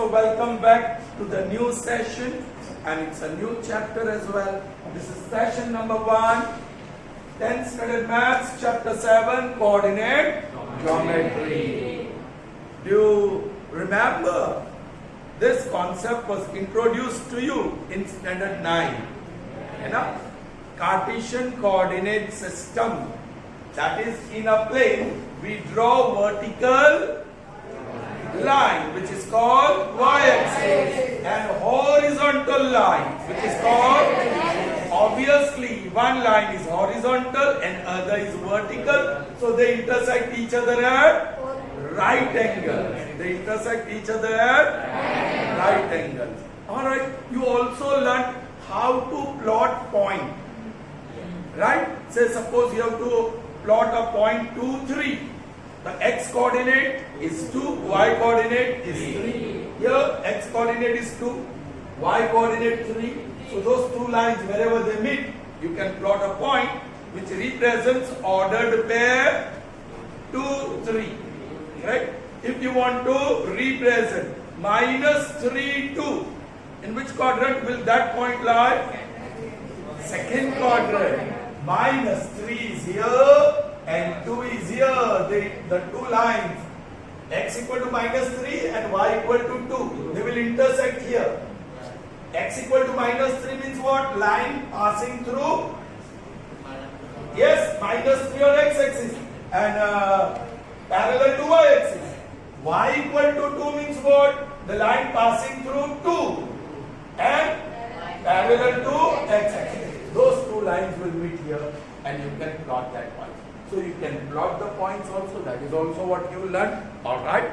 So welcome back to the new session, and it's a new chapter as well. This is session number 1, 10th standard maths, chapter 7, coordinate geometry. Do you remember this concept was introduced to you in standard 9? You know, Cartesian coordinate system. That is, in a plane we draw vertical line which is called y-axis and horizontal line which is called, obviously one line is horizontal and other is vertical, so they intersect each other at right angles. They intersect each other at right angles. Alright, you also learned how to plot point. Right? Say suppose you have to plot a point 2, 3. The x coordinate is 2, y coordinate is 3. Here x coordinate is 2, y coordinate 3. So those two lines, wherever they meet, you can plot a point which represents ordered pair 2, 3. Right? If you want to represent -3, 2, in which quadrant will that point lie? Second quadrant. -3 is here and 2 is here. The two lines, x equal to -3 and y equal to 2, they will intersect here. X equal to -3 means what? Line passing through, yes, -3 on x-axis and parallel to y-axis. Y equal to 2 means what? The line passing through 2 and parallel to x-axis. Those two lines will meet here and you can plot that point. So you can plot the points also. That is also what you learned. Alright.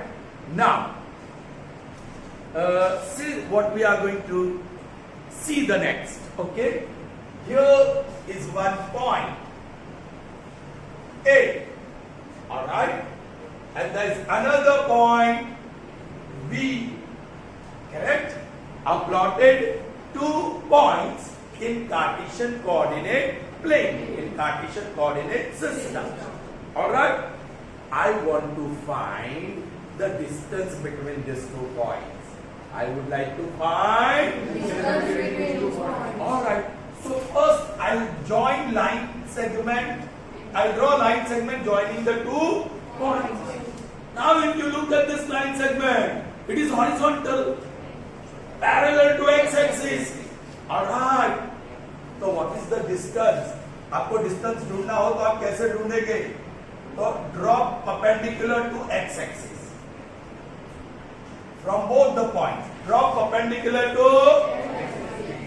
Now, see what we are going to see the next. Okay. Here is one point A. Alright. And there is another point B. Correct? Are plotted 2 points in Cartesian coordinate plane, in Cartesian coordinate system. Alright? I want to find the distance between these 2 points. I would like to find distance between 2 points. Alright. So first I'll join line segment. I'll draw line segment joining the 2 points. Now if you look at this line segment, it is horizontal, parallel to x-axis. Alright. तो what is the distance? आपको distance ढूंढना हो तो आप कैसे ढूंढेंगे? तो draw perpendicular to x-axis from both the points. Draw perpendicular to.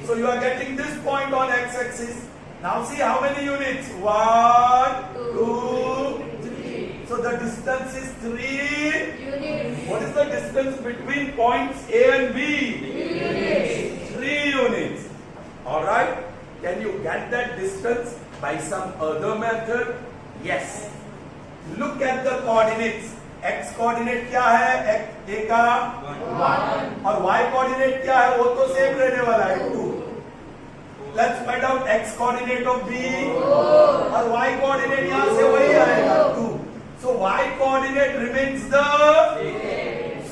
So you are getting this point on x-axis. Now see how many units? 1, 2, 3. So the distance is 3 units. What is the distance between points A and B? 3 units. 3 units. Alright. Can you get that distance by some other method? Yes. Look at the coordinates. X coordinate क्या है? A का 1 और Y coordinate क्या है? वो तो same रहने वाला है 2. Let's find out X coordinate of B और Y coordinate यहाँ से वही आएगा 2. So Y coordinate remains the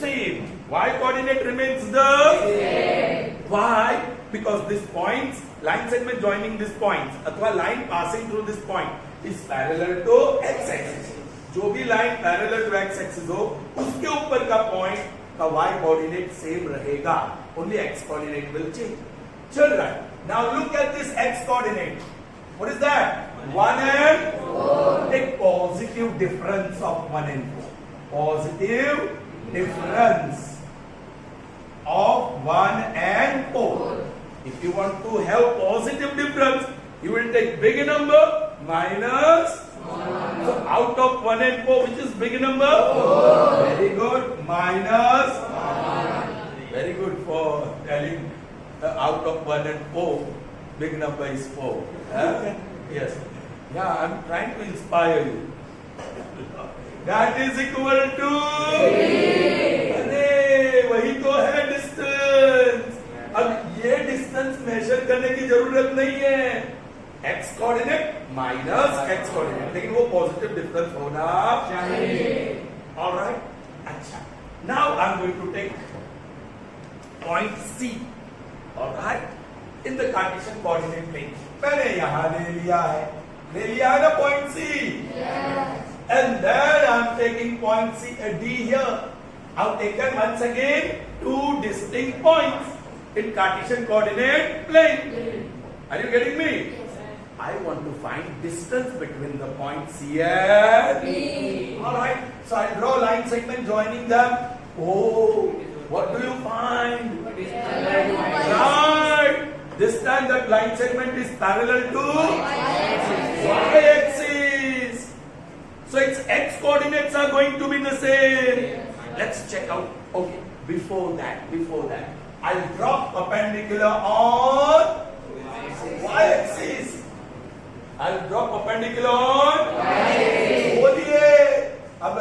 same. Y coordinate remains the same. Why? Because this points, line segment joining this points अथवा line passing through this point is parallel to x-axis. जो भी line parallel to x-axis हो, उसके ऊपर का point का y coordinate same रहेगा. Only x coordinate will change. Children, now look at this x coordinate. What is that? 1 and 4. Take positive difference of 1 and 4. Positive difference of 1 and 4. If you want to have positive difference, you will take big number minus 1. So out of 1 and 4, which is big number? 4. Very good. Minus 1. Very good for telling out of 1 and 4, big number is 4. Yes. Yeah, I'm trying to inspire you. That is equal to 3. अरे वही तो है distance. अब ये distance measure करने की जरूरत नहीं है. x coordinate minus x coordinate, लेकिन वो पॉजिटिव डिफरेंस होना चाहिए. ऑलराइट. अच्छा, now I am going to take C. All right? In the Cartesian coordinate plane. मैंने यहाँ ले लिया है ना point C. Yes. And then I am taking point C, D here. I have taken once again two distinct points in Cartesian coordinate plane. Are you getting me? I want to find distance between the point C and B. Alright, so I draw line segment joining them. Oh, what do you find? Right. This time that line segment is parallel to y-axis. So its x coordinates are going to be the same. Let's check out. Okay, before that, I'll drop perpendicular on y-axis. I'll drop perpendicular on y-axis. बोलिए अब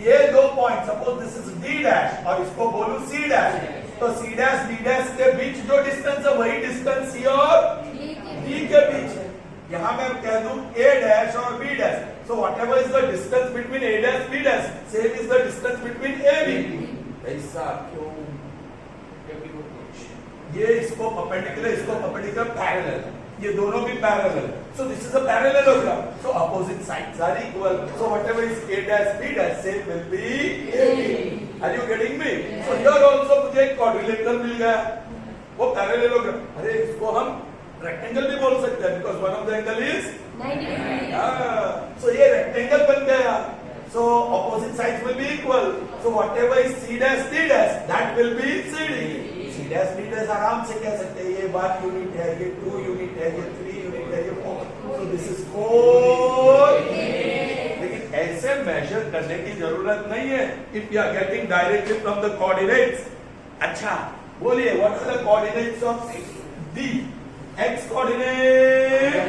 ये दो point, suppose this is D dash और इसको बोलूं C dash, तो C dash D dash के बीच जो डिस्टेंस है वही डिस्टेंस C और D के बीच है. यहाँ मैं कह दूं A डैश और B dash, so whatever is the distance between A dash B dash, same is the distance between A B. ऐसा क्यों? ये इसको perpendicular parallel, ये दोनों भी parallel. So this is a parallelogram. So opposite sides are equal. So whatever is A dash B dash, same will be A B. Are you getting me? So here also मुझे एक quadrilateral मिल गया, वो parallelogram. अरे इसको हम rectangle भी बोल सकते हैं, because one of the angle is 90 degrees. So ये rectangle बन गया. So opposite sides will be equal. So whatever is C dash D dash, that will be CD. C dash D dash आराम से कह सकते हैं, ये 1 यूनिट है, ये 2 यूनिट है, ये 3 यूनिट है, ये 4. So this is 4. लेकिन ऐसे मेजर करने की जरूरत नहीं है. If we are getting directly from the coordinates. अच्छा, बोलिए what are the coordinates of D? X coordinate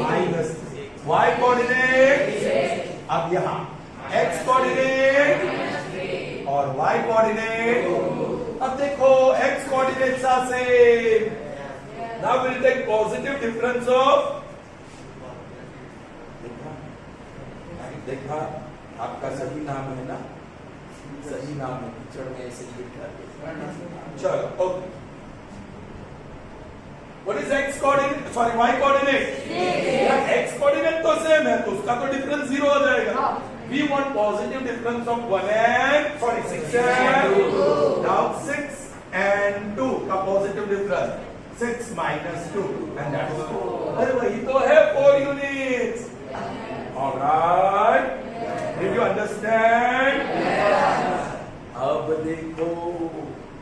minus y coordinate. अब यहाँ x coordinate और y coordinate. अब देखो x coordinates are same. Now we'll take positive difference of. देखा आपका सही नाम है ना, सही नाम है, पिक्चर में ऐसे लिखा. चलो okay. What is x coordinate? Sorry, y coordinate. Yeah, x coordinate तो same है, तो उसका तो difference 0 हो जाएगा. We want positive difference of 1 and 6 and 2. Now 6 and 2 का positive difference. 6 minus 2 and that is 4. अरे वही तो है 4 units. All right. Did you understand? अब देखो,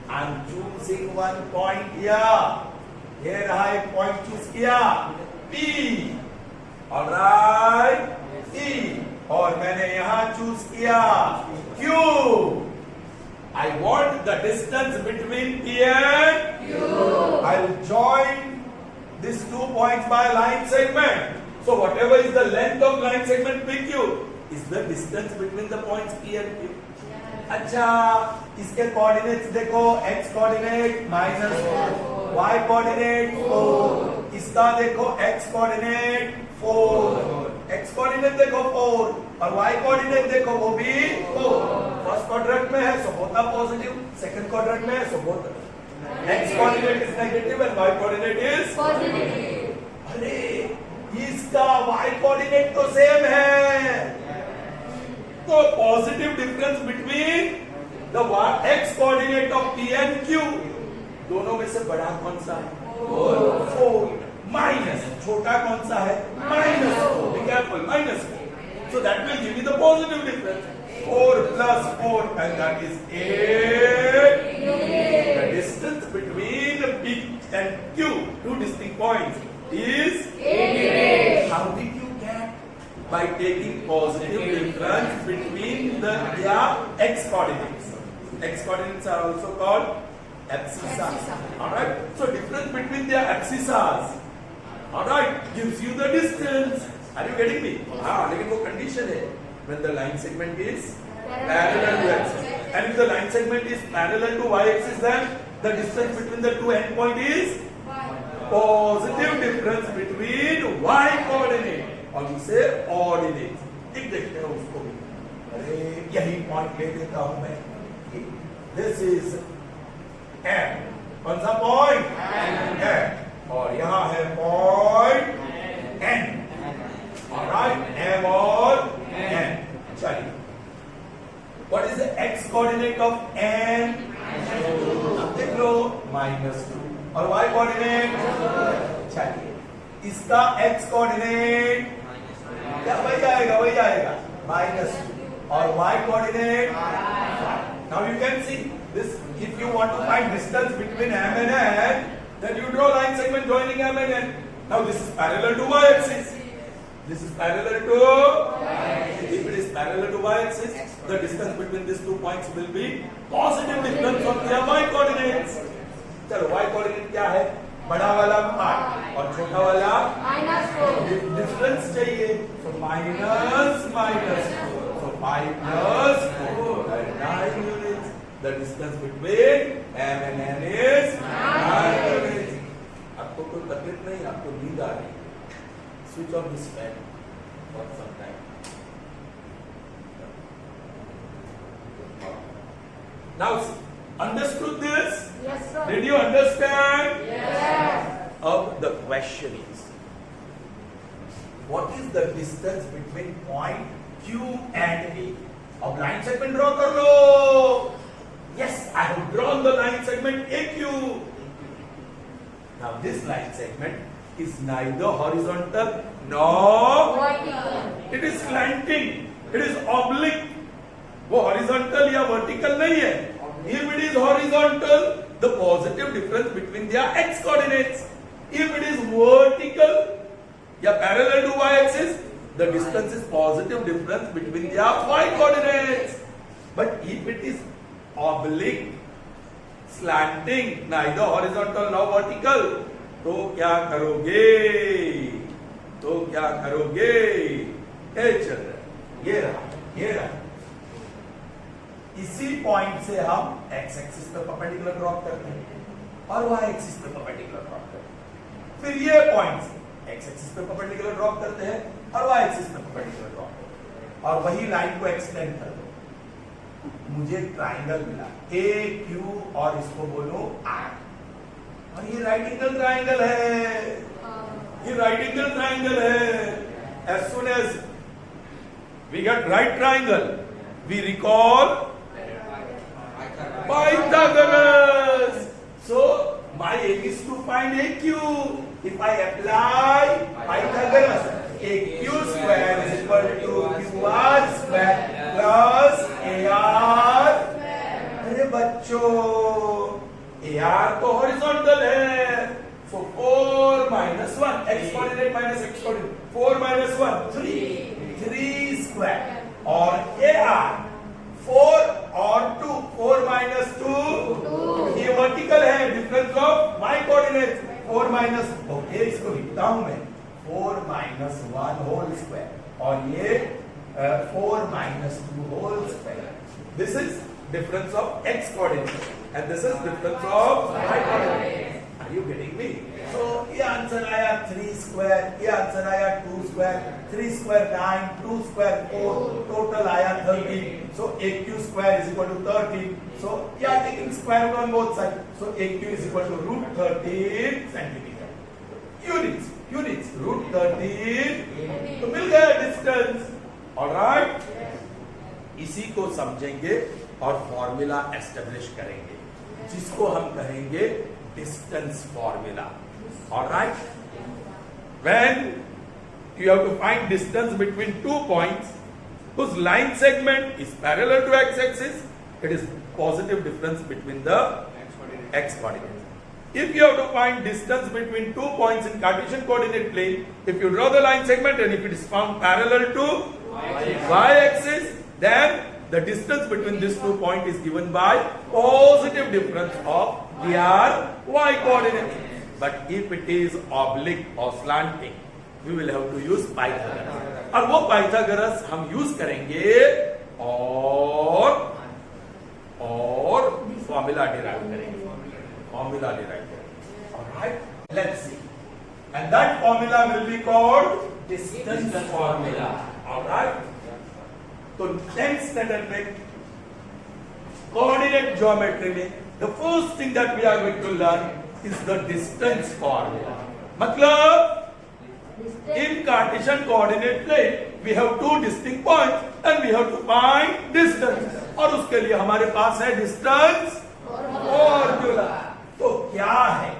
I'm choosing one point here. ये रहा एक पॉइंट चूज किया P. Alright, E. और मैंने यहां चूज किया Q. I want the distance between P and Q. I'll join these 2 points by line segment. So whatever is the length of line segment PQ is the distance between the points P and Q. अच्छा, इसके coordinates देखो, x coordinate -4, y coordinate 4, इसका देखो x coordinate 4, x coordinate देखो 4 और y coordinate देखो वो भी 4. फर्स्ट क्वाड्रेंट में है so both are positive, second quadrant में है so both x coordinate is negative and y coordinate is positive. अरे इसका y कोऑर्डिनेट तो सेम है, तो positive difference between the x coordinate of P and Q, दोनों में से बड़ा कौन सा है? 4. माइनस छोटा कौन सा है? -4. Be careful, -4. So that will give you the positive difference. 4 plus 4 and that is 8. The distance between P and Q, two distinct points, is 8. How did you get? By taking positive difference between the x coordinates. X coordinates are also called abscissas. Alright? So difference between their abscissas, alright, gives you the distance. Are you getting me? हाँ, लेकिन वो condition है when the line segment is parallel to x. And if the line segment is parallel to y-axis, then the distance between the two endpoint is positive difference between y coordinate और उसे ordinate. एक देखते हैं उसको भी. अरे यही point ले लेता हूं मैं. This is M. कौन सा पॉइंट? M। और यहाँ है पॉइंट N। ऑलराइट, M और N। चलिए, what is the x coordinate of N? देख लो, -2। और y कोऑर्डिनेट? चलिए, इसका x कोऑर्डिनेट क्या वही आएगा? -2। और y coordinate? Now you can see this. If you want to find distance between M and N, then you draw line segment joining M and N. Now this is parallel to y-axis. This is parallel to y-axis. If it is parallel to y-axis, the distance between these 2 points will be positive difference of their y coordinates. चलो, y coordinate क्या है? बड़ा वाला 8 और छोटा वाला -4. Difference चाहिए, so minus 4. So 5 plus 4, 9 units. The distance between M and N is 9 units. आपको कोई तकलीफ नहीं, आपको नींद आ रही है, switch off this fan for some time. Now understood this? Yes, sir. Did you understand? Yes. Now the question is, what is the distance between point Q and A? अब लाइन सेगमेंट ड्रॉ कर लो। Yes, I have drawn the line segment AQ. Now this line segment is neither horizontal nor Vertical. it is slanting. It is oblique. वो horizontal या vertical नहीं है। If it is horizontal, the positive difference between their x coordinates. If it is vertical या parallel to y-axis, the distance is positive difference between their y coordinates. But if it is oblique, slanting, neither horizontal nor vertical, तो क्या करोगे? ए चल रहा है, ये रहा। इसी पॉइंट से हम x एक्सिस पे परपेंडिकुलर ड्रॉप करते हैं और y एक्सिस पे परपेंडिकुलर ड्रॉप करते हैं। फिर ये पॉइंट से x एक्सिस पे परपेंडिकुलर ड्रॉप करते हैं और y एक्सिस पे परपेंडिकुलर ड्रॉप करते हैं और वही लाइन को एक्सटेंड कर दो। मुझे ट्राइंगल मिला AQ और इसको बोलो R, और ये राइट एंगल ट्राइंगल है। As soon as we get right triangle, we recall Pythagoras. So my aim is to find AQ. If I apply Pythagoras, AQ square is equal to QR square plus AR. अरे बच्चों, AR तो horizontal है, so 4 minus 1, x coordinate minus x coordinate, 4 minus 1, 3 square, और AR 4 और 2, 4 minus 2, ये vertical है, difference of y coordinates, 4 minus, okay इसको लिखता हूं मैं, 4 minus 1 whole square, और ये 4 minus 2 whole square. This is difference of x coordinates and this is difference of y coordinates. Are you getting me? So ये answer आया 3 square, ये answer आया 2 square, 3 square 9, 2 square 4, total आया 13. So AQ square is equal to 13. So we are taking square root on both sides. So AQ is equal to root 13 centimeter. Units, root 13. तो मिल गया distance. Alright? इसी को समझेंगे और formula establish करेंगे, जिसको हम कहेंगे distance formula. Alright, when you have to find distance between 2 points whose line segment is parallel to x-axis, it is positive difference between the x coordinates. If you have to find distance between 2 points in Cartesian coordinate plane, if you draw the line segment and if it is found parallel to y-axis, then the distance between these 2 points is given by positive difference of their y coordinates. But if it is oblique or slanting, we will have to use Pythagoras. और वो Pythagoras हम use करेंगे और formula derive करेंगे. Alright, let's see. And that formula will be called distance formula. Alright. तो 10th standard में coordinate geometry में the first thing that we are going to learn is the distance formula. मतलब in Cartesian coordinate plane we have two distinct points and we have to find distance. और उसके लिए हमारे पास है distance formula. तो क्या है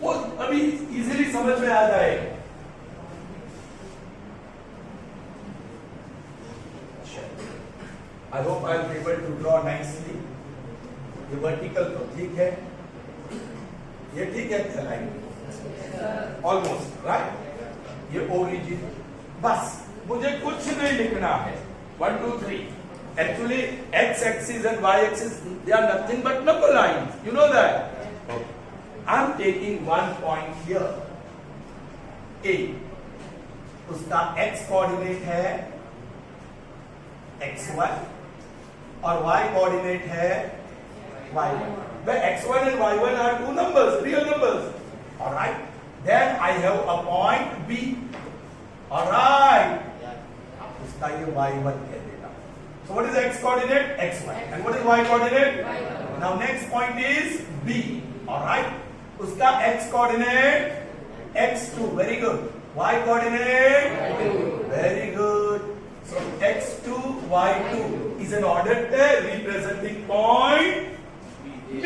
वो अभी इजीली समझ में आ जाएगा. I hope I will be able to draw nicely. ये वर्टिकल तो ठीक है, ये ठीक है लाइन, ऑलमोस्ट राइट. ये ओरिजिन, बस मुझे कुछ नहीं लिखना है. 1 2 3. Actually, x axis and y axis they are nothing but number lines. You know that. Okay. I am taking one point here. A. उसका x कोऑर्डिनेट है x1 और y कोऑर्डिनेट है y1. Where x1 and y1 are two numbers, real numbers. All right. Then I have a point B. All right. उसका ये y1 कह देगा. So what is x coordinate? x1. And what is y coordinate? y1. Now next point is B. All right. उसका x coordinate x2. Very good. Y coordinate y2. Very good. So x2 y2 is an ordered pair representing point B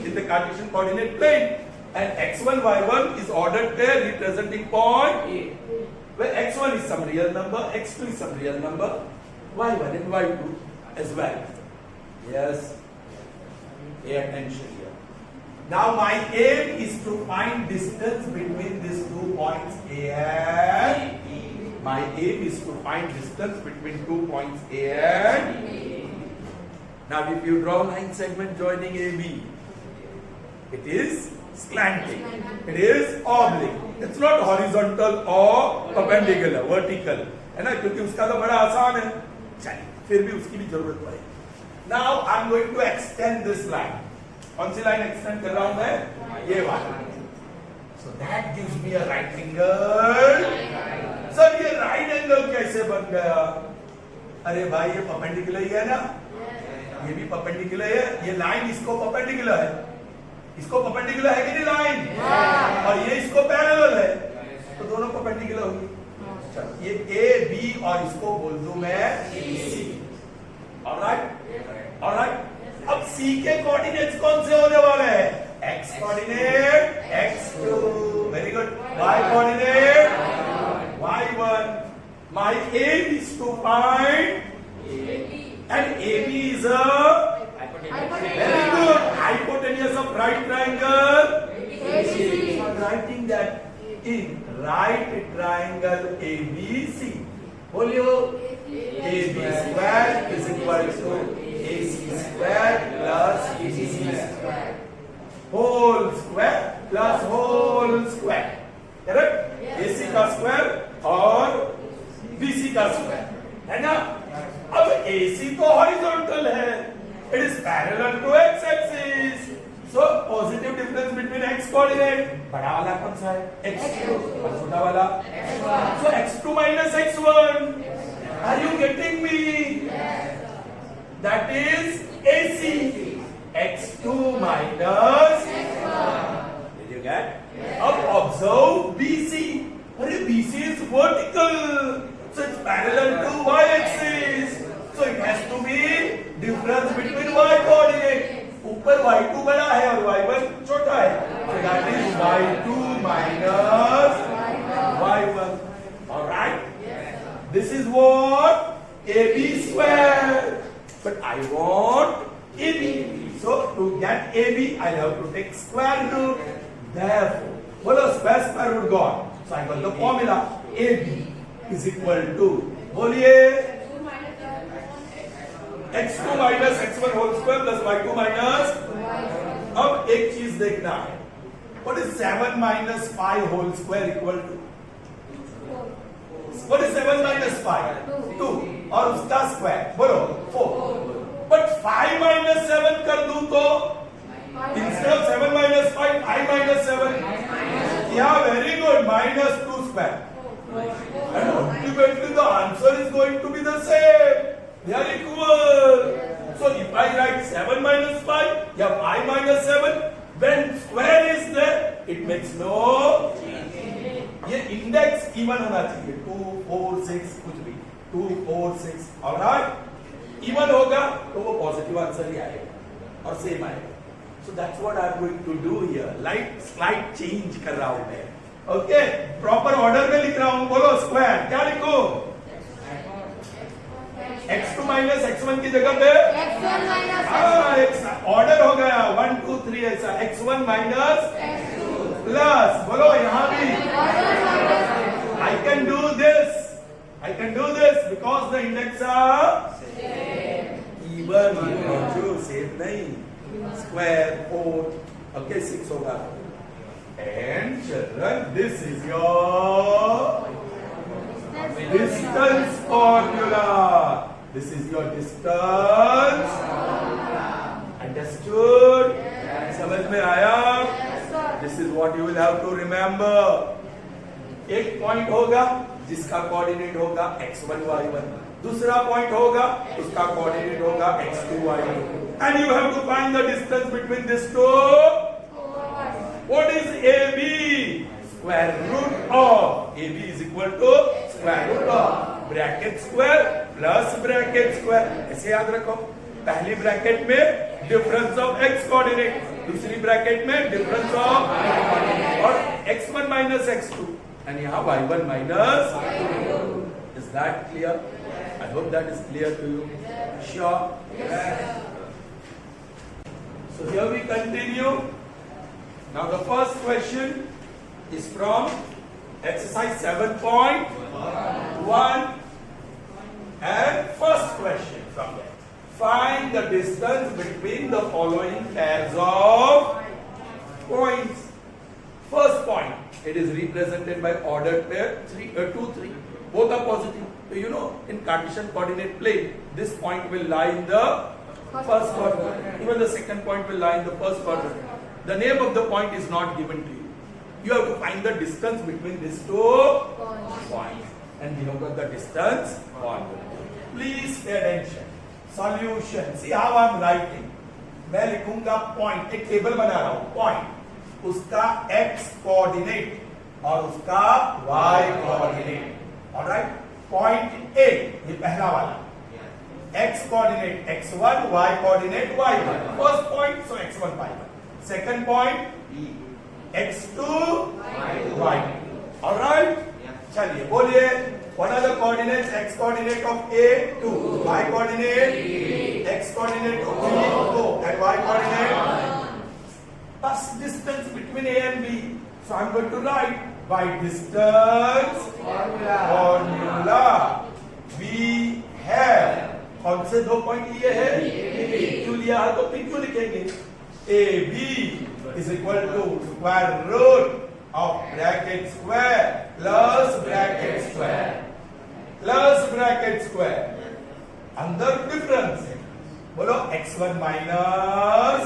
in the Cartesian coordinate plane, and x1 y1 is ordered pair representing point A, where x1 is some real number, x2 is some real number, y1 and y2 as well. Yes, pay attention here. Now my aim is to find distance between these 2 points A and B. My aim is to find distance between 2 points A and B. Now if you draw line segment joining AB, it is slanting, it is oblique, it's not horizontal or perpendicular, vertical, है ना, क्योंकि उसका तो बड़ा आसान है. चलिए फिर भी उसकी भी जरूरत पड़ेगी. Now I'm going to extend this line. कौन सी लाइन एक्सटेंड कर रहा हूं मैं? ये वाला. So that gives me a right angle. Sir ये right angle कैसे बन गया? अरे भाई ये परपेंडिकुलर ही है ना, ये भी परपेंडिकुलर है, ये लाइन इसको परपेंडिकुलर है, इसको परपेंडिकुलर है कि नहीं लाइन, और ये इसको पैरेलल है, तो दोनों परपेंडिकुलर होंगे. ये ए बी और इसको बोल दूं मैं सी. Alright alright. अब सी के कोऑर्डिनेट्स कौन से होने वाले हैं? X coordinate x2. Very good. y coordinate y1. My aim is to find and AB is a very good hypotenuse of right triangle. So I'm writing that in right triangle ABC. Folio AB square is equal to AC square plus BC square. Whole square plus whole square. Correct? AC का square और BC का square. है ना? अब AC तो horizontal है. It is parallel to x axis. So positive difference between x coordinate. बड़ा वाला कौन सा है? x2. और छोटा वाला x1. So x2 minus x1. Are you getting me? That is AC. x2 minus x1. Did you get? अब observe BC. अरे BC is vertical. So it's parallel to y-axis. So it has to be difference between y coordinate. ऊपर y2 बड़ा है और y1 छोटा है. So that is y2 minus y1. All right. This is what AB square. But I want AB. So to get AB, I have to take square root. Therefore, what is square root gone? So I got the formula AB is equal to, बोलिए, x2 minus x1 whole square plus y2 minus. अब एक चीज देखना है, what is 7 minus 5 whole square equal to? What is 7 minus 5? 2. और उसका square बोलो 4. But 5 minus 7 कर दूं तो instead of 7 minus 5, I minus 7. Yeah, very good. Minus 2 square. And ultimately the answer is going to be the same. They are equal. So if I write 7 minus 5 या 5 minus 7, when square is there, it makes no ये index even होना चाहिए 2, 4, 6 कुछ भी 2, 4, 6 alright even होगा तो वो positive answer ही आएगा और सेम आएगा so that's what I am going to do here like slide change कर रहा हूं मैं ओके प्रॉपर ऑर्डर में लिख रहा हूं बोलो स्क्वायर क्या लिखो x2 माइनस x1 की जगह पे X1 minus ऑर्डर हो गया 1, 2, 3 ऐसा x1 माइनस प्लस बोलो यहाँ भी I can do this because the index are even same नहीं square 4 okay 6 होगा and children this is your distance formula. This is your distance. Understood? समझ में आया? This is what you will have to remember. एक point होगा जिसका coordinate होगा x1 y1. दूसरा पॉइंट होगा उसका कोऑर्डिनेट होगा x2 y2. And you have to find the distance between these two. What is AB? Square root of AB is equal to square root of bracket square plus bracket square. ऐसे याद रखो पहली bracket में difference of x coordinate दूसरी bracket में difference of और x1 minus x2 and यहाँ y1 minus is that clear? I hope that is clear to you. Sure? Yes. So here we continue. Now the first question is from exercise 7.1 and first question from there. Find the distance between the following pairs of points. First point, it is represented by ordered pair 2, 3. Both are positive. So you know in Cartesian coordinate plane, this point will lie in the first quadrant. Even the second point will lie in the first quadrant. The name of the point is not given to you. You have to find the distance between these two points. And we have got the distance formula. Please pay attention. Solution. See how I am writing. मैं लिखूंगा point. एक table बना रहा हूँ. Point. उसका x coordinate और उसका y coordinate. Alright? Point A. ये पहला वाला. X coordinate x1, y coordinate y1. First point, so x1, y1. Second point, x2, y2. All right? चलिए बोलिए. What are the coordinates? X coordinate of A 2, y coordinate, x coordinate of B 2, and y coordinate. Thus distance between A and B. So I'm going to write by distance formula. We have. कौन से दो point लिए हैं? क्यों लिया है तो फिर क्यों लिखेंगे? AB is equal to square root of bracket square plus bracket square plus bracket square. अंदर डिफरेंस है. बोलो x1 माइनस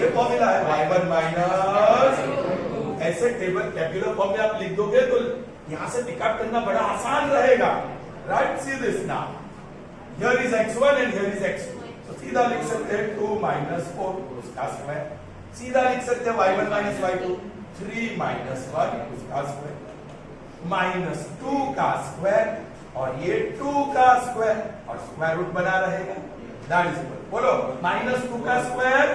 ये फॉर्मूला है y1 माइनस. ऐसे टेबल टेबुलर फॉर्म में आप लिख दोगे तो यहां से पिकअप करना बड़ा आसान रहेगा. Right? See this now. Here is x1 and here is x2. So सीधा लिख सकते हैं 2 minus 4 उसका स्क्वायर. सीधा लिख सकते हैं y1 minus y2 3 minus 1 उसका स्क्वायर minus 2 का स्क्वायर और ये 2 का स्क्वायर और स्क्वायर रूट बना रहेगा. That is equal. बोलो minus 2 का स्क्वायर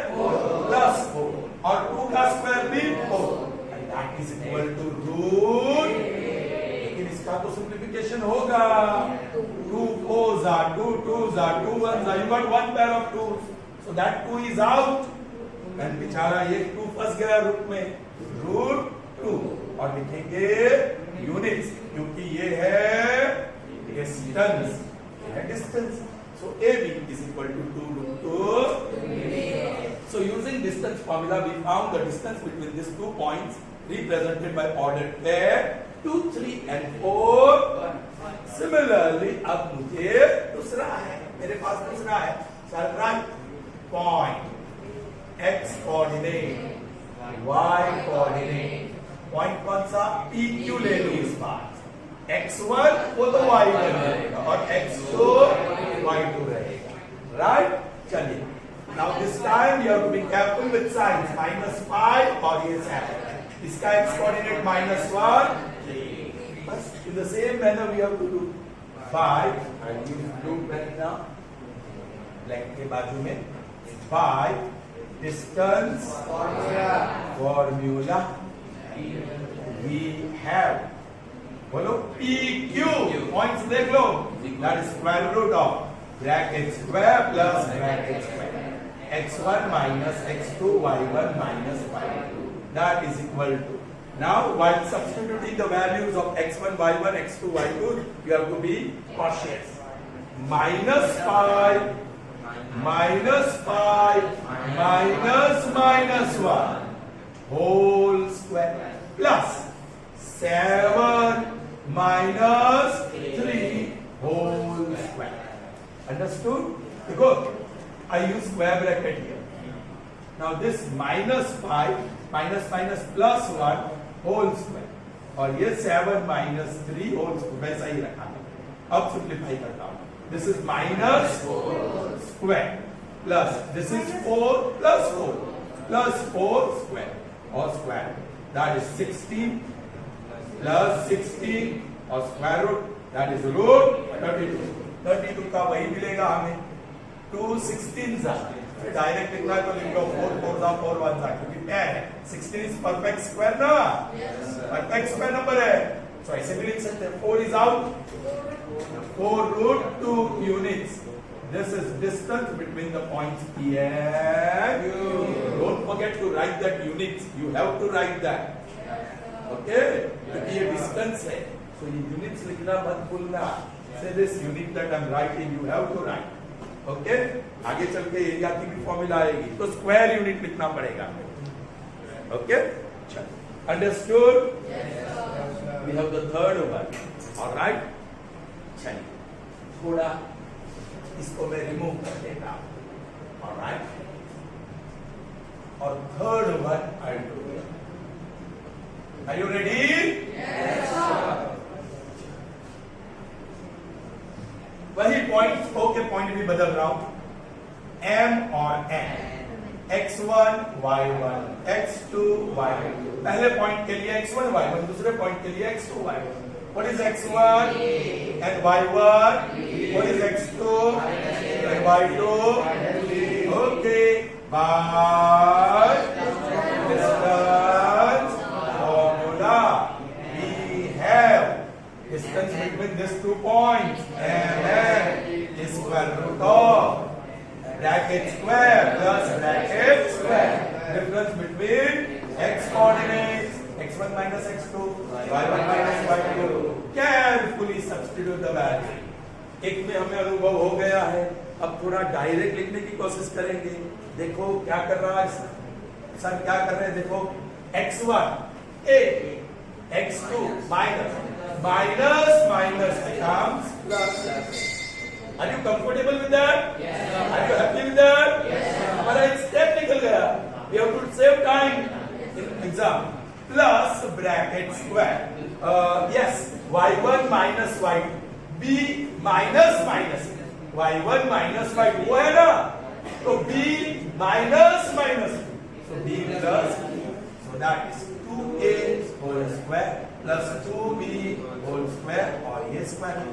plus 4 और 2 का स्क्वायर भी 4 and that is equal to root. इसका तो सिंप्लीफिकेशन होगा. 2 4s are 2 2s are 2 1s are. You got one pair of 2s, so that 2 is out. and बेचारा ये 2 फंस गया रूट में. रूट 2 और लिखेंगे यूनिट्स क्योंकि ये है डिस्टेंस. ये है distance. So AB is equal to 2 root 2. So using distance formula, we found the distance between these 2 points represented by ordered pair 2, 3 and 4. Similarly, अब मुझे दूसरा है. मेरे पास दूसरा है. So right point x coordinate, y coordinate. Point कौन सा? PQ ले लो इस बार. x1 वो तो y1 रहेगा और x2 y2 रहेगा. राइट? चलिए, now this time you have to be careful with signs. -5 और ये 7. इसका x coordinate -1. बस in the same manner we have to do 5 and use blue pen now. Black के बाजू में 5 distance formula we have. बोलो PQ points देख लो. That is square root of bracket square plus bracket square. x1 minus x2 y1 minus y2. That is equal to. Now while substituting the values of x1 y1 x2 y2, you have to be cautious. -5 minus 5 minus 1 whole square plus 7 minus 3 whole square. Understood? Because I use square bracket here. Now this -5 minus plus 1 whole square और ये 7 minus 3 whole square वैसा ही रखा है. अब simplify करता हूं. This is minus 4 square plus this is 4 plus 4 plus 4 square or square. That is 16 plus 16 or square root. That is root 32. 32 का वही मिलेगा हमें. 2 16s are डायरेक्ट लिखना है तो लिख लो 4 4 4 1 क्योंकि क्या है 16 is perfect square ना. perfect square number है. So ऐसे भी लिख सकते हैं. 4 is out. 4 root 2 units. This is distance between the points P and Q. Don't forget to write that units. You have to write that. Okay? क्योंकि ये distance है. So ये units लिखना मत भूलना. Say this unit that I'm writing. You have to write. Okay? आगे चल के एरिया की भी फॉर्मूला आएगी. तो स्क्वायर यूनिट लिखना पड़ेगा. Okay? चलो. Understood? We have the third one. All right? चलिए थोड़ा इसको मैं रिमूव कर देता हूं. All right? और third one I do. Are you ready? Yes, sir. वही पॉइंट के पॉइंट भी बदल रहा हूं. M और N. x1 y1 x2 y2. पहले पॉइंट के लिए x1 y1, दूसरे पॉइंट के लिए x2 y1. What is x1 and y1? What is x2 and y2? Okay. By distance formula, we have distance between these 2 points and is square root of bracket square plus bracket square. Difference between x coordinates x1 minus x2 y1 minus y2. Carefully substitute the value. एक में हमें अनुभव हो गया है. अब थोड़ा direct लिखने की कोशिश करेंगे. देखो क्या कर रहा है सर, क्या कर रहे हैं. देखो x1 a x2 minus becomes plus. Are you comfortable with that? Yes, sir. Are you happy with that? Yes, sir. हमारा एक स्टेप निकल गया. We have to save time in exam. Plus bracket square. Yes, y1 minus y2. b minus y1 minus y2 वो है ना. तो b minus so b plus so that is 2a whole square plus 2b whole square और ये square.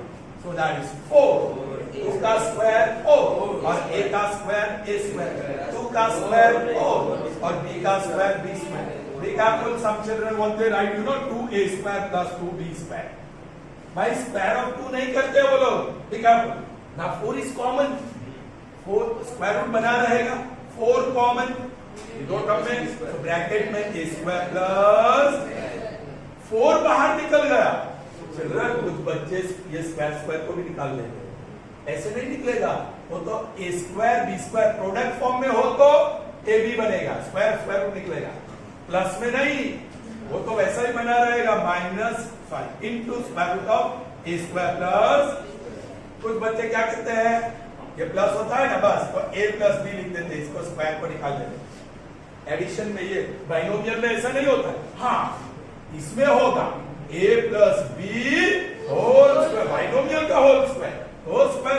So that is 4. 2 का square 4 और a का square a square. 2 का स्क्वायर 4 और b का square b square. Be careful, some children want to write 2a square plus 2b square. भाई square of 2 नहीं करते वो लोग. Be careful. Now 4 is common. 4 square root बना रहेगा. 4 common. दो टर्म में तो ब्रैकेट में a square plus 4 बाहर निकल गया. चिल्ड्रन कुछ बच्चे ये स्क्वायर को भी निकाल लेते हैं. ऐसे नहीं निकलेगा. वो तो a square b square product form में हो तो ab बनेगा. स्क्वायर रूट निकलेगा. प्लस में नहीं, वो तो वैसा ही बना रहेगा. Into square root of A square plus. कुछ बच्चे क्या करते हैं, ये प्लस होता है ना बस तो a प्लस बी लिख देते हैं. इसको स्क्वायर को निकाल देते. एडिशन में ये बाइनोमियल में ऐसा नहीं होता है. हाँ इसमें होगा a plus B whole square. Binomial का होल स्क्वायर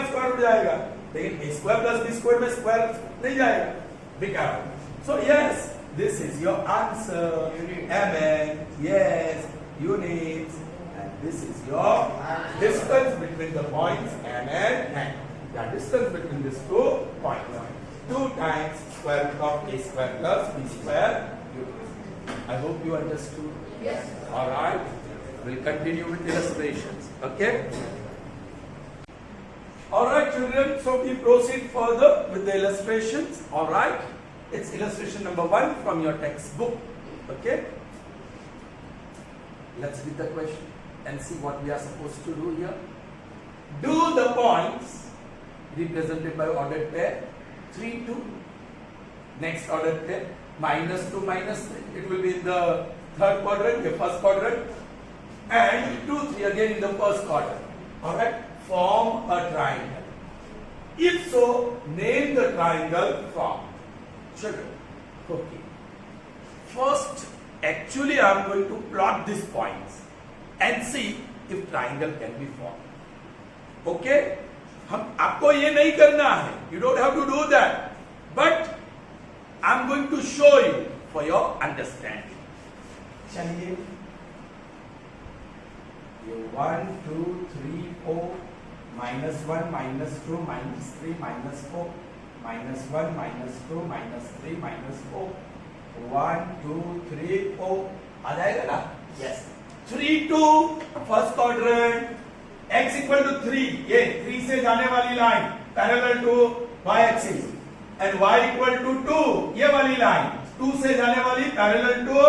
स्क्वायर रूट जाएगा. लेकिन a square plus b square में स्क्वायर नहीं जाएगा, be careful. So yes, this is your answer, mn, yes, units, and this is your distance between the points mn and the distance between these 2 points. 2 times square root of a square plus b square units. I hope you understood. Yes. All right. We'll continue with illustrations. Okay. All right, children. So we proceed further with the illustrations. All right. It's illustration number 1 from your textbook. Okay. Let's read the question and see what we are supposed to do here. Do the points represented by ordered pair 3, 2. Next ordered pair -2, -3. It will be in the third quadrant, the first quadrant, and 2, 3 again in the first quadrant. All right, form a triangle. If so, name the triangle from. Children, okay. First, actually, I am going to plot these points and see if triangle can be formed. Okay? हम आपको ये नहीं करना है. You don't have to do that. But I am going to show you for your understanding. चलिए. ये 1, 2, 3, 4, -1, -2, -3, -4, -1, -2, -3, -4, 1, 2, 3, 4. आ जाएगा ना? Yes. 3, 2, first quadrant. X equal to 3. ये 3 से जाने वाली line parallel to y axis. And y equal to 2. ये वाली लाइन 2 से जाने वाली parallel to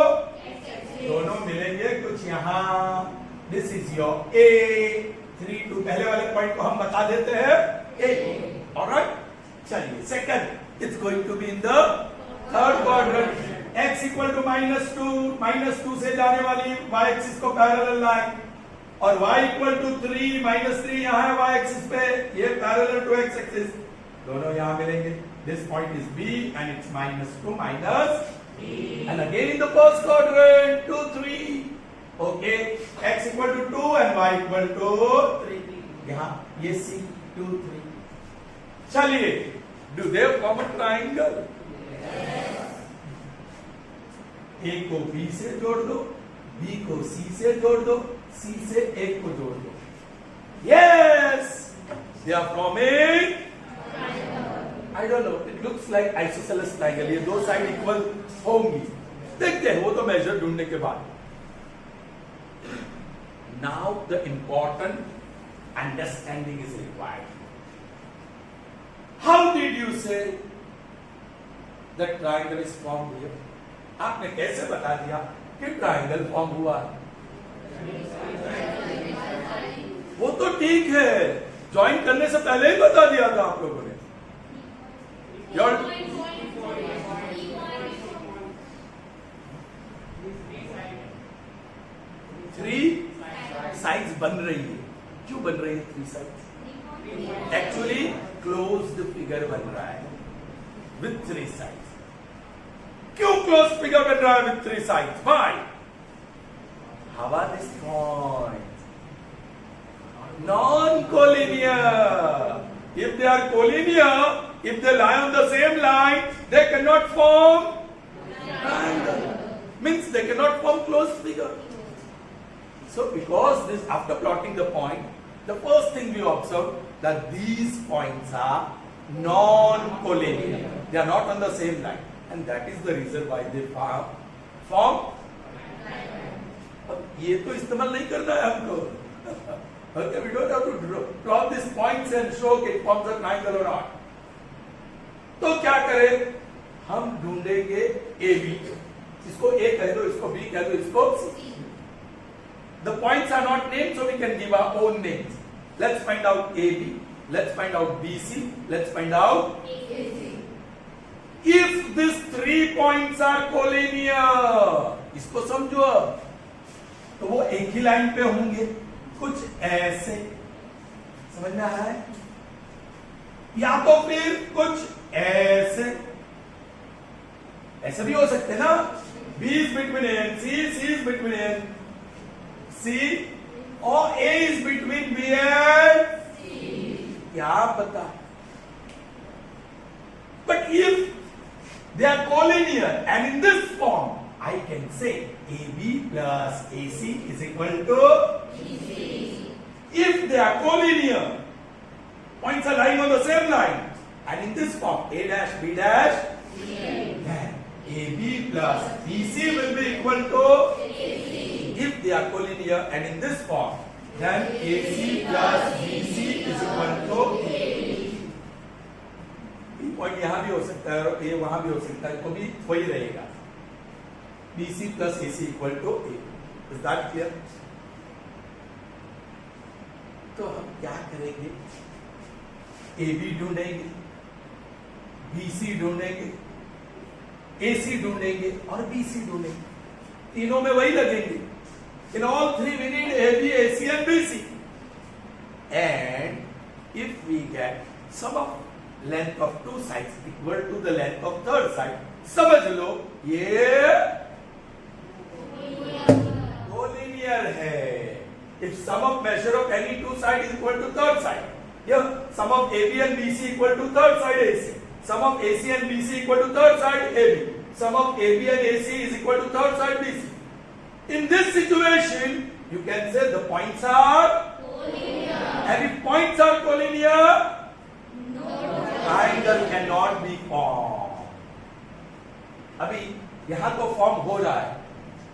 दोनों मिलेंगे कुछ यहाँ. This is your A. 3, 2 पहले वाले पॉइंट को हम बता देते हैं A. Alright? चलिए second. It's going to be in the third quadrant. X equal to -2 से जाने वाली y axis को parallel लाइन और y equal to 3 -3 यहाँ है y axis पे, ये parallel to x axis. दोनों यहाँ मिलेंगे. This point is B and it's -2 B. And again in the first quadrant 2, 3. Okay, x equal to 2 and y equal to 3. यहाँ ये C 2, 3. चलिए, do they form a triangle? Yes. A को B से जोड़ दो, B को C से जोड़ दो, C से A को जोड़ दो. Yes, they are forming. I don't know. It looks like isosceles triangle. ये दो साइड इक्वल होंगी. देखते हैं, वो तो मेजर ढूंढने के बाद. Now the important understanding is required. How did you say that triangle is formed here? आपने कैसे बता दिया कि ट्राइंगल फॉर्म हुआ? वो तो ठीक है, ज्वाइन करने से पहले ही बता दिया था आप लोगों ने. Your 3 साइड्स बन रही है. क्यों बन रही है 3 साइड्स? एक्चुअली क्लोज्ड फिगर बन रहा है विथ 3 साइड्स. क्यों क्लोज्ड फिगर बन रहा है with 3 sides? Why? How are these points? Non-collinear. If they are collinear, if they lie on the same line, they cannot form triangle. Means they cannot form closed figure. So because this, after plotting the point, the first thing we observe that these points are non-collinear. They are not on the same line, and that is the reason why they form. ये तो इस्तेमाल नहीं करना है हमको. Okay, we don't have to plot these points and show it forms a triangle or not. तो क्या करें? हम ढूंढेंगे AB. इसको A कह दो, इसको B कह दो, इसको C. The points are not named, so we can give our own names. Let's find out AB. Let's find out BC. Let's find out AC. If these 3 points are collinear, इसको समझो. तो वो एक ही line पे होंगे, कुछ ऐसे. समझ में आ रहा है? या तो फिर कुछ ऐसे. ऐसे भी हो सकते ना. B is between A and C, C is between A and C, or A is between B and C. क्या पता? if they are collinear and in this form, I can say AB plus AC is equal to BC. If they are collinear, points are lying on the same line, and in this form, A dash B dash, then AB plus BC will be equal to AC. If they are collinear and in this form, then AC plus BC is equal to AB. Point यहां भी हो सकता है और ए वहां भी हो सकता है, तो भी वही रहेगा BC plus AC equal to A. Is that clear? तो हम क्या करेंगे? AB ढूंढेंगे, BC ढूंढेंगे, AC ढूंढेंगे और BC ढूंढेंगे. तीनों में वही लगेंगे. In all three we need AB, AC and BC. And if we get sum of length of two sides equal to the length of third side, समझ लो ये कोलिनियर है. If sum of measure of any two side is equal to third side, here sum of AB and BC equal to third side AC, sum of AC and BC equal to third side AB, sum of AB and AC is equal to third side BC. In this situation, you can say the points are collinear. And if points are collinear, triangle cannot be formed. अभी यहां तो form हो रहा है,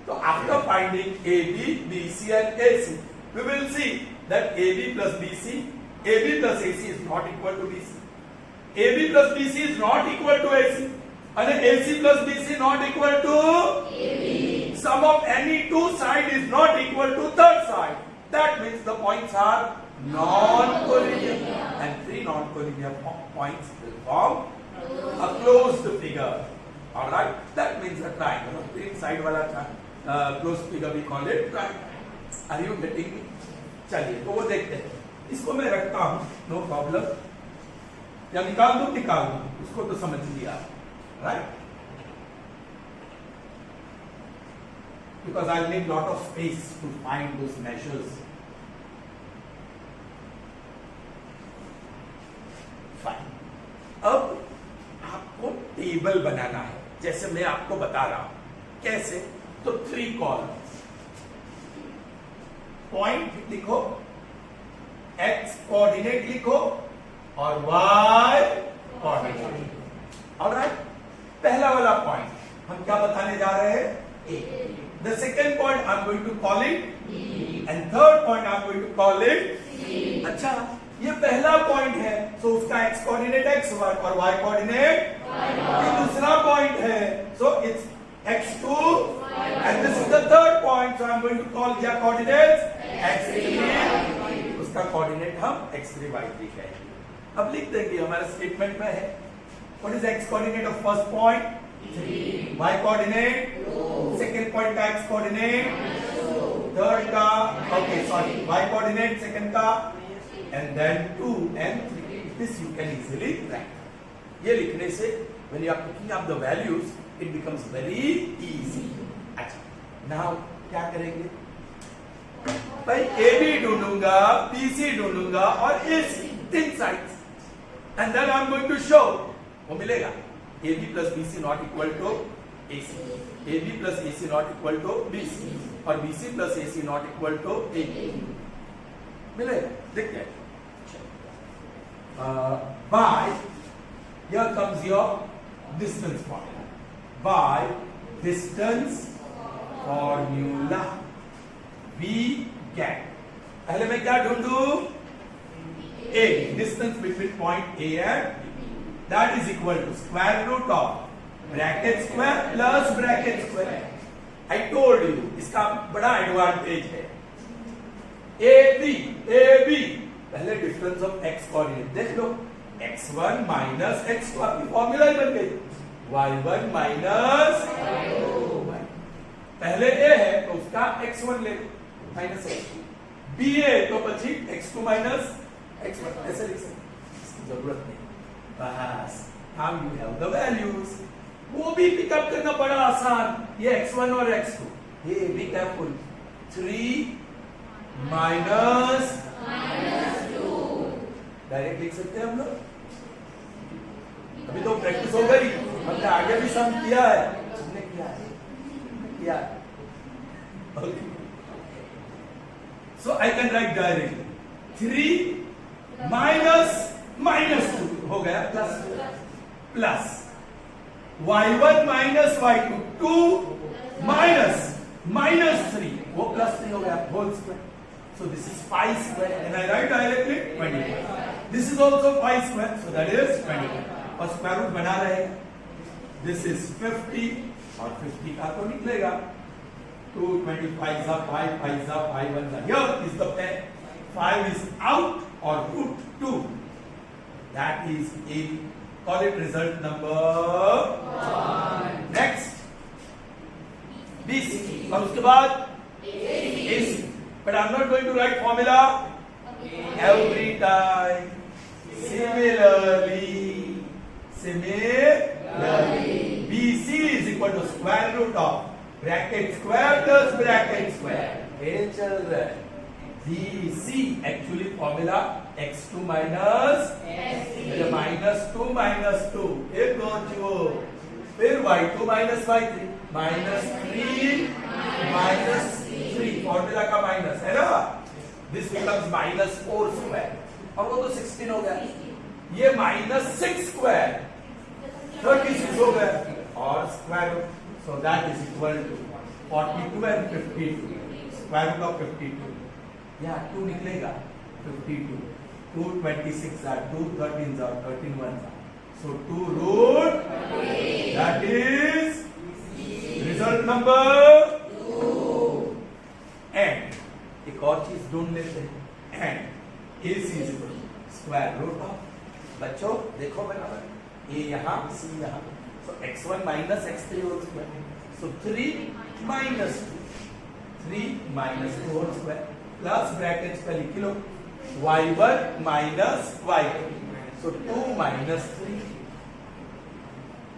तो after finding AB, BC and AC, we will see that AB plus BC, AB plus AC is not equal to BC. AB plus BC is not equal to AC, and AC plus BC not equal to AB. Sum of any two side is not equal to third side. That means the points are non-collinear, and three non-collinear points will form a closed figure. All right, that means a triangle. Three side वाला closed figure we call it triangle. Are you getting me? चलिए तो वो देखते हैं. इसको मैं रखता हूँ, no problem. या निकाल दूँ, उसको तो समझ लिया, right? Because I'll need lot of space to find those measures. Fine. अब आपको टेबल बनाना है, जैसे मैं आपको बता रहा हूं. कैसे? तो 3 कॉलम्स. पॉइंट लिखो, x कोऑर्डिनेट लिखो और y कोऑर्डिनेट. ऑलराइट, पहला वाला पॉइंट हम क्या बताने जा रहे हैं? A. The second point I'm going to call it B, and third point I'm going to call it C. अच्छा, ये पहला पॉइंट है, so उसका x कोऑर्डिनेट x1 और y कोऑर्डिनेट y1. ये दूसरा पॉइंट है, so it's x2, and this is the third point, so I'm going to call their coordinates x3. उसका कोऑर्डिनेट हम x3 y3 कहेंगे. अब लिख देंगे, हमारे स्टेटमेंट में है. What is x coordinate of first point? 3. Y coordinate? 2. Second point का x coordinate? 2. Third का, okay, sorry, y coordinate second का, and then 2 and 3. This you can easily write. ये लिखने से, when you are picking up the values, it becomes very easy. अच्छा, now क्या करेंगे? भाई AB ढूंढूंगा, BC ढूंढूंगा और AC, 3 sides, and then I'm going to show. वो मिलेगा. AB plus BC not equal to AC, AB plus AC not equal to BC, और BC plus AC not equal to AB. मिलेगा, देखते हैं. By, here comes your distance formula. By distance formula, we get. पहले मैं क्या ढूंढूं? A, distance between point A and B. That is equal to square root of bracket square plus bracket square. I told you, इसका बड़ा advantage है. AB पहले difference of x coordinate देख लो. x1 minus x2 आपकी formula ही बन गई. y1 minus y2. पहले a है तो उसका x1 ले लो माइनस x2. b है तो પછી x2 माइनस x1 ऐसे लिख सकते. इसकी जरूरत नहीं. बस, now you have the values. वो भी पिकअप करना बड़ा आसान. ये x1 और x2. ये बी केयरफुल. 3 माइनस 2 डायरेक्ट लिख सकते हैं हम लोग. अभी तो प्रैक्टिस हो गई, हमने आगे भी सम किया है, हमने किया है। Okay. So I can write directly 3 minus 2 हो गया plus y1 minus y2 2 minus 3 वो plus 3 हो गया whole square. So this is 5 square and I write directly 25. This is also 5 square, so that is 25 और स्क्वायर रूट बना रहेगा. This is 50 और 50 का तो निकलेगा 2 25 is 5 5 is 5 1 is. Here is the pen. 5 is out or root 2. That is A. Call it result number 1. Next BC और उसके बाद AC. But I am not going to write formula every time. Similarly, BC is equal to square root of bracket square plus bracket square. Hey children, BC actually formula x2 minus minus 2 minus 2. एक दो फिर y2 minus y3 minus 3 minus 3 formula का minus है ना. This becomes minus 4 square और वो तो 16 हो गया. ये minus 6 square 36 हो गया और square root. So that is equal to 42 and 52. Square root of 52. Yeah, 2 निकलेगा 52. 2 26 are 2 13s are 13 ones are. So 2 root. That is result number 2. And एक और चीज ढूंढ लेते हैं. And AC is equal to square root of. बच्चों देखो बराबर, A यहाँ C यहाँ. So x1 minus x3 whole square. So 3 minus 2. 3 minus 2 whole square. Plus brackets पे लिख लो. y1 minus y2. So 2 minus 3.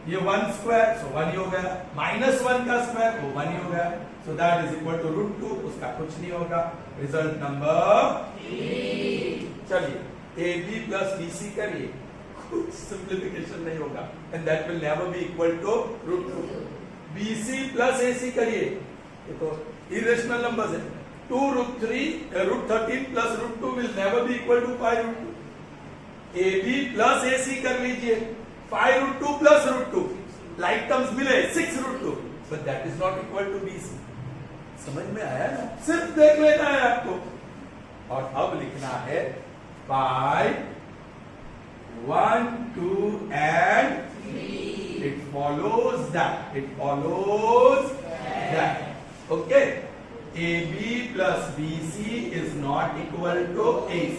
ये 1 square, so 1 ही हो गया. minus 1 का square, वो 1 ही हो गया. So that is equal to root 2. उसका कुछ नहीं होगा. Result number 3. चलिए AB plus BC करिए. कुछ simplification नहीं होगा. And that will never be equal to root 2. BC plus AC करिए. ये तो irrational numbers है. 2 root 13 plus root 2 will never be equal to 5 root 2. AB plus AC कर लीजिए. 5 root 2 plus root 2. Like terms मिले 6 root 2. But that is not equal to BC. समझ में आया ना? सिर्फ देख लेना है आपको. और अब लिखना है by 1, 2 and 3. It follows that. Okay. AB plus BC is not equal to AC.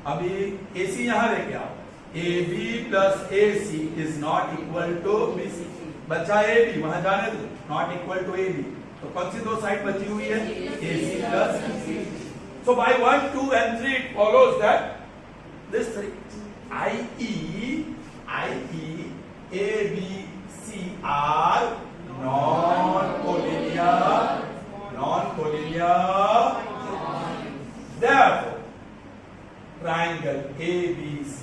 अभी AC यहाँ लेके आओ. AB plus AC is not equal to BC. बचा AB, वहां जाने दो. Not equal to AB. तो कौन सी दो साइड बची हुई है? AC plus BC. So by 1, 2 and 3 it follows that this 3 i.e. A, B, C are non-collinear. Therefore, triangle ABC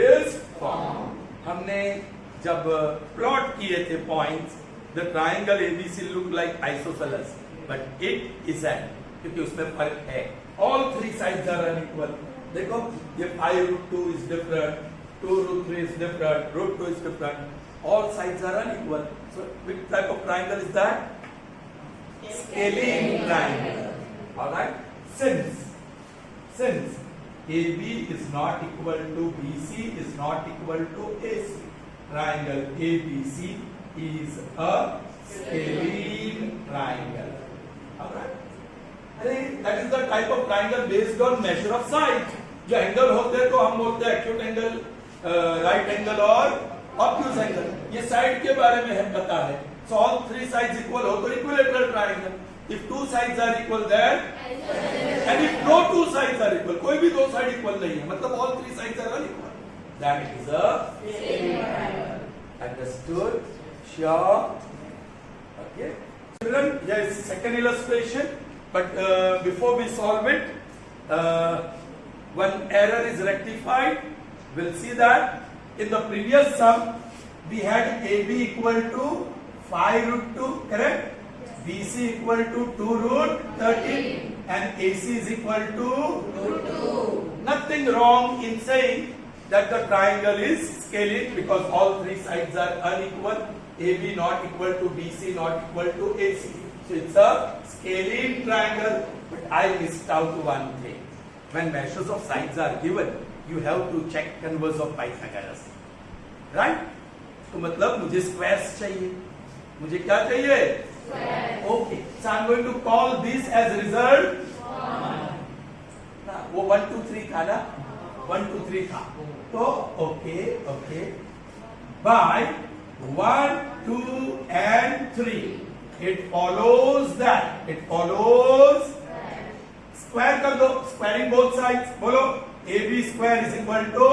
is formed. हमने जब प्लॉट किए थे points, the triangle ABC look like isosceles, but it is at, क्योंकि उसमें फर्क है. All 3 sides are unequal. देखो ये 5 root 2 is different, 2 root 3 is different, root 2 is different. All sides are unequal. So which type of triangle is that? Scaling triangle. Alright? Since AB is not equal to BC is not equal to AC, triangle ABC is a scaling triangle. Alright? That is the type of triangle based on measure of sides. जो angle होते हैं तो हम बोलते हैं acute angle, right angle और obtuse angle. ये side के बारे में हम पता है. So all 3 sides equal हो तो equilateral triangle. If 2 sides are equal then, and if no 2 sides are equal, कोई भी 2 साइड इक्वल नहीं है, मतलब all 3 sides are unequal. That is a scaling triangle. Understood? Sure? Okay. Children, yes, second illustration. But before we solve it, one error is rectified. We'll see that in the previous sum we had AB equal to 5 root 2, correct? BC equal to 2 root 13 and AC is equal to Root 2. nothing wrong in saying that the triangle is scalene because all three sides are unequal. AB not equal to BC not equal to AC. So it's a scalene triangle. But I missed out one thing. When measures of sides are given, you have to check converse of Pythagoras. Right? तो मतलब मुझे squares चाहिए. मुझे क्या चाहिए? Square. Okay. So I'm going to call this as result. ना वो 1 2 3 था ना 1 2 3 था तो okay by 1 2 and 3 it follows square कर दो squaring both sides बोलो AB square is equal to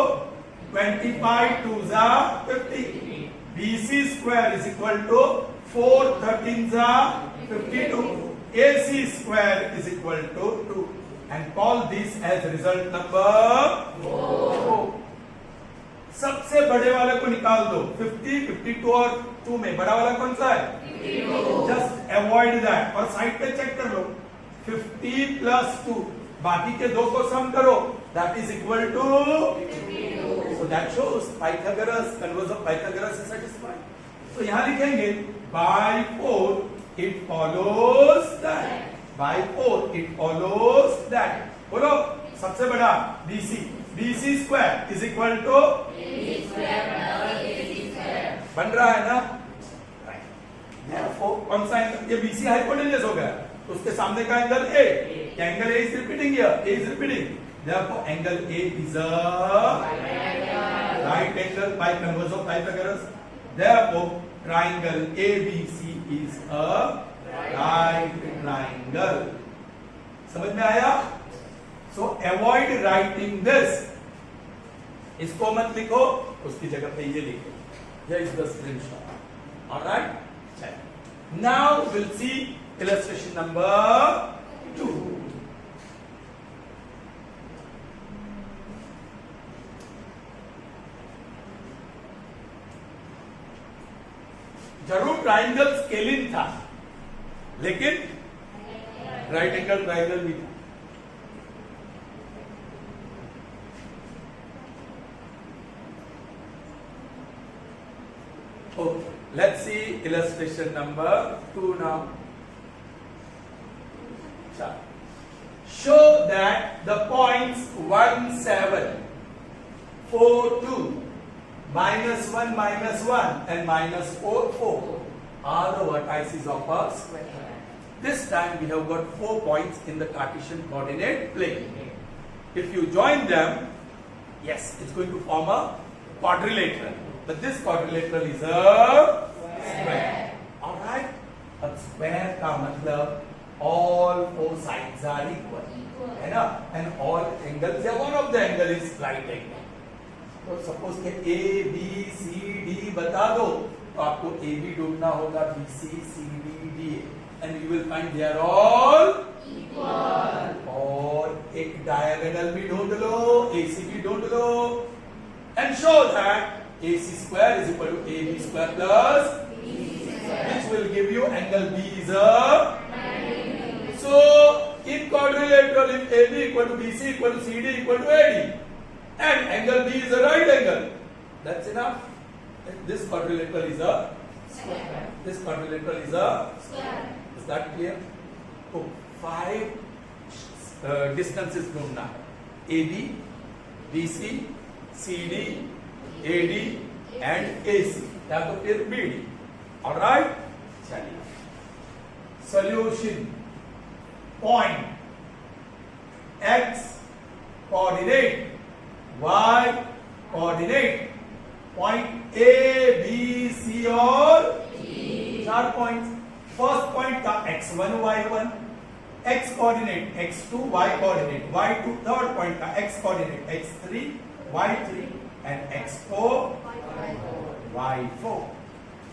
25 2s are 50 BC square is equal to 4 13s are 52 AC square is equal to 2 and call this as result number 4. सबसे बड़े वाले को निकाल दो 50 52 और 2 में बड़ा वाला कौन सा है 52. जस्ट अवॉइड दैट और साइड पे चेक कर लो 50 प्लस 2 बाकी के दो को सम करो that is equal to 52. so that shows Pythagoras converse of Pythagoras is satisfied. So यहाँ लिखेंगे by 4 it follows that बोलो सबसे बड़ा BC square is equal to AB square plus AC square. बन रहा है ना therefore कौन सा एंगल ये BC हाइपोटेन्यूज हो गया तो उसके सामने का angle A angle A is repeating here A is repeating therefore angle A is a right angle by converse of Pythagoras therefore triangle ABC is a right triangle. समझ में आया? So avoid writing this. इसको मत लिखो उसकी जगह पे ये लिखो. Here is the screenshot. All right? Now we'll see illustration number 2. जरूर ट्राइंगल स्केलिन था लेकिन राइट एंगल ट्राइंगल भी था. Okay, let's see illustration number 2 now. Show that the points 1 7 4 2 -1 -1 and -4 4 are the vertices of a square. This time we have got 4 points in the Cartesian coordinate plane. If you join them, yes, it's going to form a quadrilateral. But this quadrilateral is a square. All right? A square का मतलब all 4 sides are equal. है ना? And all angles, yeah, one of the angle is right angle. तो suppose के A, B, C, D बता दो, तो आपको A B ढूंढना होगा B, C, C, D, D, and you will find they are all Equal. और एक diagonal भी ढूंढ लो, AC भी ढूंढ लो, and show that AC square is equal to AB square plus which will give you angle B is a. So in quadrilateral if AB equal to BC equal to CD equal to AD and angle B is a right angle, that's enough. This quadrilateral is a Square. this quadrilateral is a. Square. Is that clear? So 5 distances ढूंढना है AB, BC, CD, AD and AC या तो फिर BD. All right? चलिए. Solution. Point X coordinate, Y coordinate. Point A, B, C और 4 points. First point का X1, Y1. X coordinate X2, Y coordinate Y2. Third point का X coordinate X3, Y3. And X4, Y4.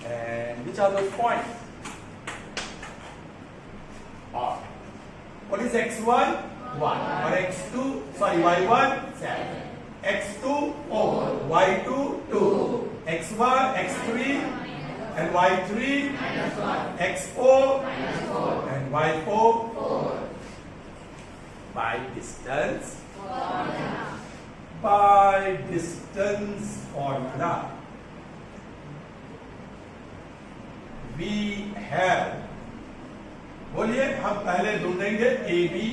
And which are those points? What is X1? 1 और x2 sorry y1 7, x2 4, y2 2, x1 x3 and y3 x4 and y4 by distance formula we have, बोलिए हम पहले ढूंढेंगे A B,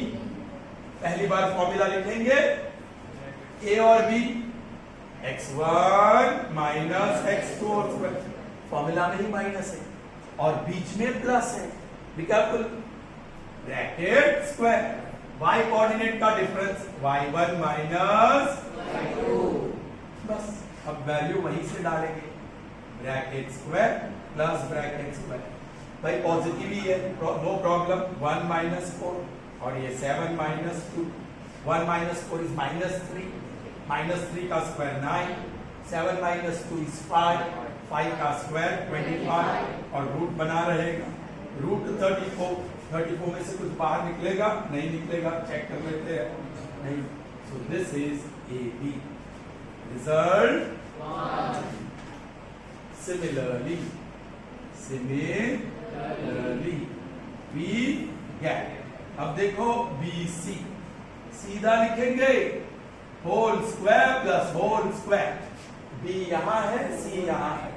पहली बार formula लिखेंगे ए और B, x1 minus x2 और square, formula में ही माइनस है और बीच में प्लस है, be careful, bracket square, y coordinate का डिफरेंस y1 माइनस y2, बस अब वैल्यू वहीं से डालेंगे, bracket square plus bracket square, भाई पॉजिटिव ही है, नो प्रॉब्लम, 1 माइनस 4 और ये 7 माइनस 2, 1 माइनस 4 इज -3, -3 का स्क्वायर 9, 7 माइनस 2 इज 5, 5 का स्क्वायर 25 और रूट बना रहेगा रूट 34, 34 में से कुछ बाहर निकलेगा, नहीं निकलेगा, चेक कर लेते हैं, नहीं, so this is A B, result similarly we get, अब देखो BC सीधा लिखेंगे whole square plus whole square, B यहां है C यहां है,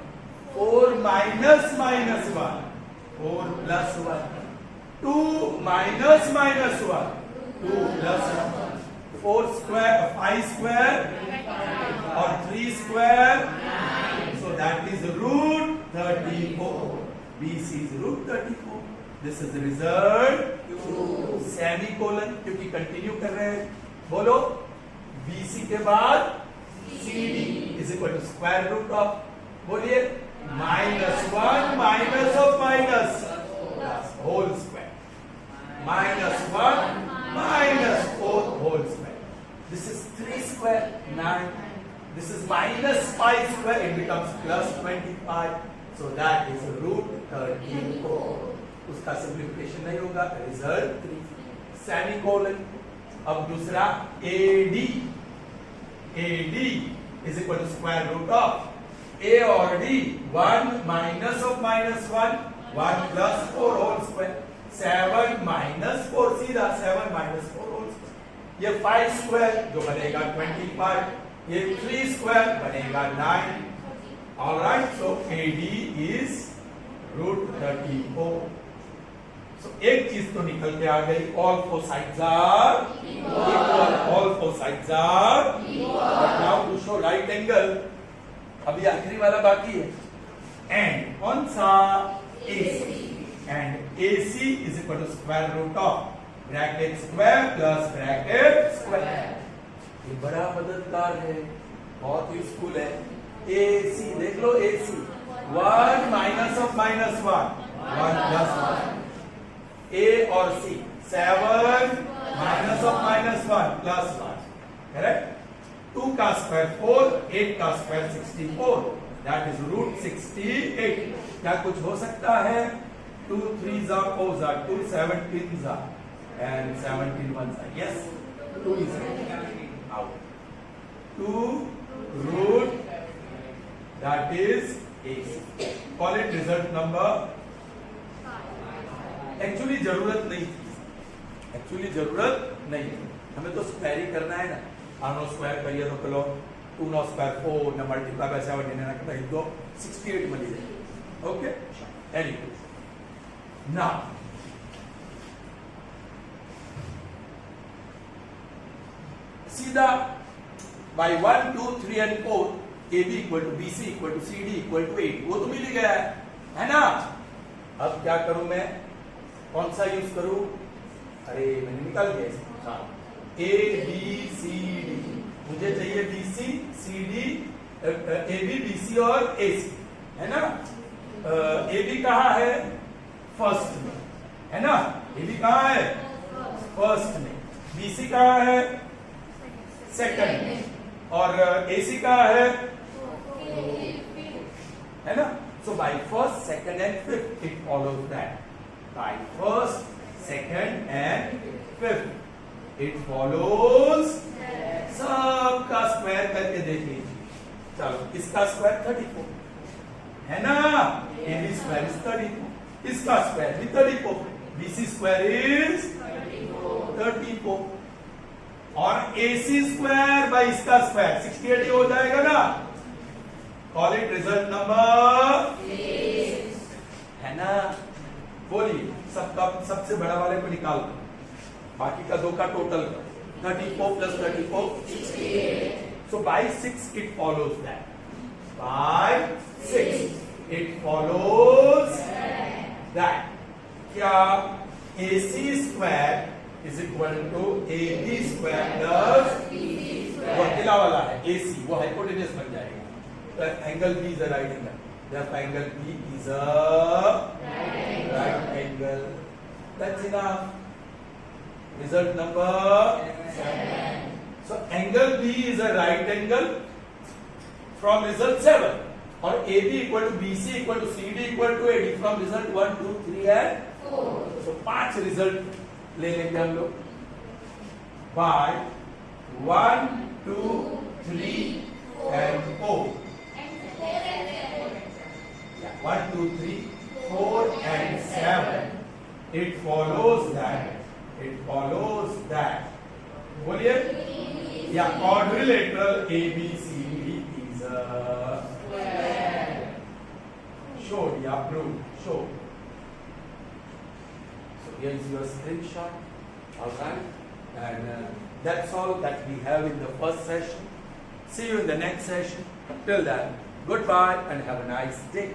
4 minus minus 1 4 plus 1, 2 minus minus 1 2 plus 1, 4 square 5 square और 3 square, so that is root 34. BC is root 34. This is the result. Semicolon, क्योंकि कंटिन्यू कर रहे हैं, बोलो BC के बाद CD is equal to square root of, बोलिए -1 minus of minus plus whole square, -1 minus 4 whole square. This is 3 square 9. This is minus 5 square, it becomes plus 25. So that is root 34. उसका simplification नहीं होगा, result 3, semicolon. अब दूसरा AD is equal to square root of A और D, 1 minus of minus 1 plus 4 whole square, 7 minus 4 सीधा 7 minus 4 whole square, ये 5 square जो बनेगा 25, ये 3 square बनेगा 9. Alright, so AD is root 34. So एक चीज तो निकल के आ गई, all four sides are equal. All four sides are equal. But now to show right angle, अभी आखिरी वाला बाकी है. And कौन सा? AC. And AC is equal to square root of bracket square plus bracket square. ये बड़ा मददगार है, बहुत यूजफुल है. AC देख लो, AC 1 minus of minus 1 plus 1. A और C 7 minus of minus 1 plus 1, correct? 2 का स्क्वायर 4, 8 का स्क्वायर 64, that is root 68. क्या कुछ हो सकता है? 2 3s are 4s are 2, 17s are and 17 1s are, yes, 2 is out. 2 root, that is AC. Call it result number. Actually जरूरत नहीं थी, हमें तो स्क्वायर ही करना है ना. आनो स्क्वायर करिए तो चलो 2 नो स्क्वायर 4 न मल्टीप्लाई बाय 7 देना करता है, दो 68 मिल जाएगा. ओके, एनीवे नाउ सीधा by 1 2 3 and 4 AB equal to BC equal to CD equal to 8, वो तो मिल ही गया है ना. अब क्या करूं मैं, कौन सा यूज करूं? अरे मैंने निकाल दिया. A B C D, मुझे चाहिए BC CD, AB BC और AC, है ना. AB कहाँ है? फर्स्ट में, है ना. AB कहाँ है? फर्स्ट में. BC कहाँ है? सेकंड में. और AC कहाँ है ना. So by first, second and fifth, it follows that by first, second and fifth, It follows सबका स्क्वायर करके देख लीजिए. चलो इसका स्क्वायर 34 है ना. AB square is 34. इसका स्क्वायर भी 34. BC स्क्वायर इज 34 और AC स्क्वायर बाई इसका स्क्वायर 68 हो जाएगा ना. कॉल इट रिजल्ट नंबर है ना. बोलिए सबका सबसे बड़ा वाले को निकाल दो. बाकी का दो का total 34 plus 34 68. So by 6 it follows that. By 6 it follows that. क्या AC square is equal to AB square plus वो अकेला वाला है AC वो हाइपोटेन्यूस बन जाएगा. तो angle B is a right angle. Therefore angle B is a right angle. That's enough. Result number 7. So angle B is a right angle from result 7 or AB equal to BC equal to CD equal to AD from result 1, 2, 3 and 4. So 5 result ले लेंगे हम लोग by 1, 2, 3 and 4. 1, 2, 3, 4 and 7. It follows that. It follows that. बोलिए या quadrilateral ABCD is a square. Show या prove. Show. So here is your screenshot. Alright, and that's all that we have in the first session. See you in the next session. Till then, goodbye and have a nice day.